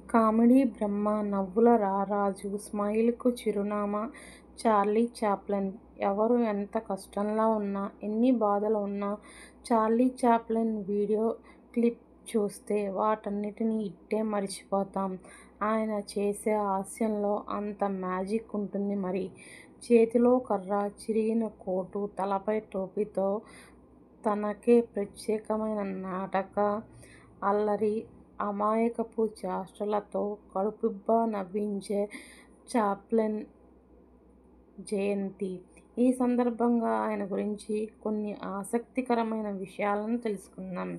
Comedy బ్రహ్మ, నవ్వుల రారాజు, స్మైల్కు చిరునామా చార్లీ చాప్లిన్. ఎవరు ఎంత కష్టంలో ఉన్నా, ఎన్ని బాధలు ఉన్నా చార్లీ చాప్లిన్ వీడియో క్లిప్ చూస్తే వాటన్నిటినీ ఇట్టే మర్చిపోతాం. ఆయన చేసే హాస్యంలో అంత మ్యాజిక్ ఉంటుంది మరి. చేతిలో కర్ర, చిరిగిన కోటు, తలపై టోపీతో తనకే ప్రత్యేకమైన నాటక అల్లరి, అమాయకపు చేష్టలతో కడుపుబ్బా నవ్వించే చాప్లిన్ జయంతి. ఈ సందర్భంగా ఆయన గురించి కొన్ని ఆసక్తికరమైన విషయాలను తెలుసుకుందాం.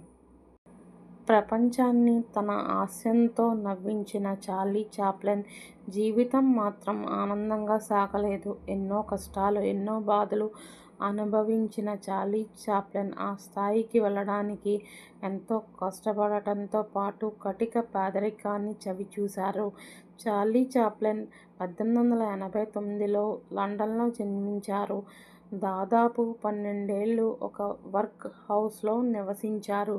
ప్రపంచాన్ని తన హాస్యంతో నవ్వించిన చార్లీ చాప్లిన్ జీవితం మాత్రం ఆనందంగా సాగలేదు. ఎన్నో కష్టాలు, ఎన్నో బాధలు అనుభవించిన చార్లీ చాప్లిన్ ఆ స్థాయికి వెళ్ళడానికి ఎంతో కష్టపడటంతో పాటు కటిక పేదరికాన్ని చవిచూశారు. చార్లీ చాప్లిన్ 1889లో లండన్లో జన్మించారు. దాదాపు 12 ఏళ్లు ఒక వర్క్ హౌస్లో నివసించారు.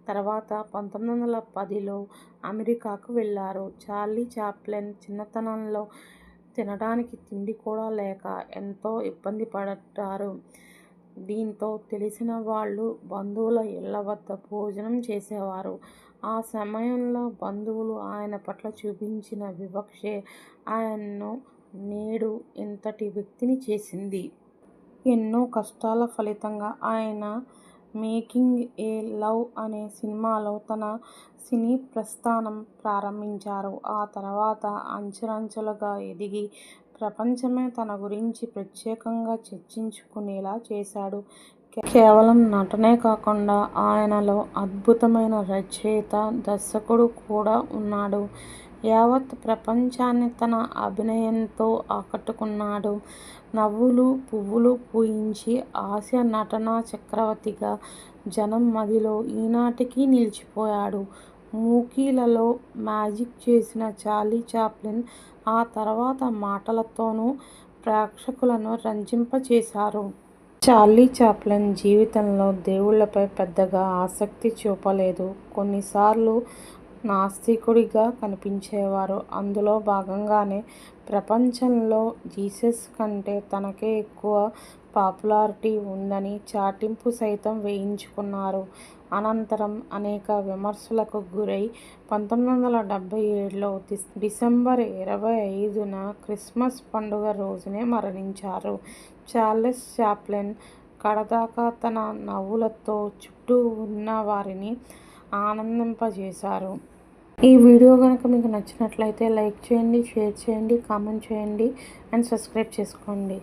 తర్వాత 1910లో అమెరికాకు వెళ్లారు. చార్లీ చాప్లిన్ చిన్నతనంలో తినడానికి తిండి కూడా లేక ఎంతో ఇబ్బంది పడ్డారు. దీంతో తెలిసిన వాళ్లు బంధువుల ఇళ్ల వద్ద భోజనం చేసేవారు. ఆ సమయంలో బంధువులు ఆయన పట్ల చూపించిన వివక్షే ఆయన్ను నేడు ఇంతటి వ్యక్తిని చేసింది. ఎన్నో కష్టాల ఫలితంగా ఆయన 'మేకింగ్ ఏ లవ్' అనే సినిమాలో తన సినీ ప్రస్థానం ప్రారంభించారు. ఆ తర్వాత అంచెలంచెలుగా ఎదిగి ప్రపంచమే తన గురించి ప్రత్యేకంగా చర్చించుకునేలా చేశాడు. కేవలం నటనే కాకుండా ఆయనలో అద్భుతమైన రచయిత, దర్శకుడు కూడా ఉన్నాడు. యావత్ ప్రపంచాన్ని తన అభినయంతో ఆకట్టుకున్నాడు. నవ్వులు పువ్వులు పూయించి హాస్య నటనా చక్రవర్తిగా జనం మదిలో ఈనాటికీ నిలిచిపోయాడు. మూకీలలో మ్యాజిక్ చేసిన చార్లీ చాప్లిన్ ఆ తర్వాత మాటలతోనూ ప్రేక్షకులను రంజింపచేశారు. చార్లీ చాప్లిన్ జీవితంలో దేవుళ్లపై పెద్దగా ఆసక్తి చూపలేదు. కొన్నిసార్లు నాస్తికుడిగా కనిపించేవారు. అందులో భాగంగానే ప్రపంచంలో జీసస్ కంటే తనకే ఎక్కువ పాపులారిటీ ఉందని చాటింపు సైతం వేయించుకున్నారు. అనంతరం అనేక విమర్శలకు గురై 1977లో డిసెంబర్ 25న క్రిస్మస్ పండుగ రోజునే మరణించారు. చార్లెస్ చాప్లిన్ కడదాకా తన నవ్వులతో చుట్టూ ఉన్న వారిని ఆనందింపజేశారు. ఈ వీడియో గనుక మీకు నచ్చినట్లయితే లైక్ చేయండి, షేర్ చేయండి, కామెంట్ చేయండి అండ్ సబ్స్క్రైబ్ చేసుకోండి.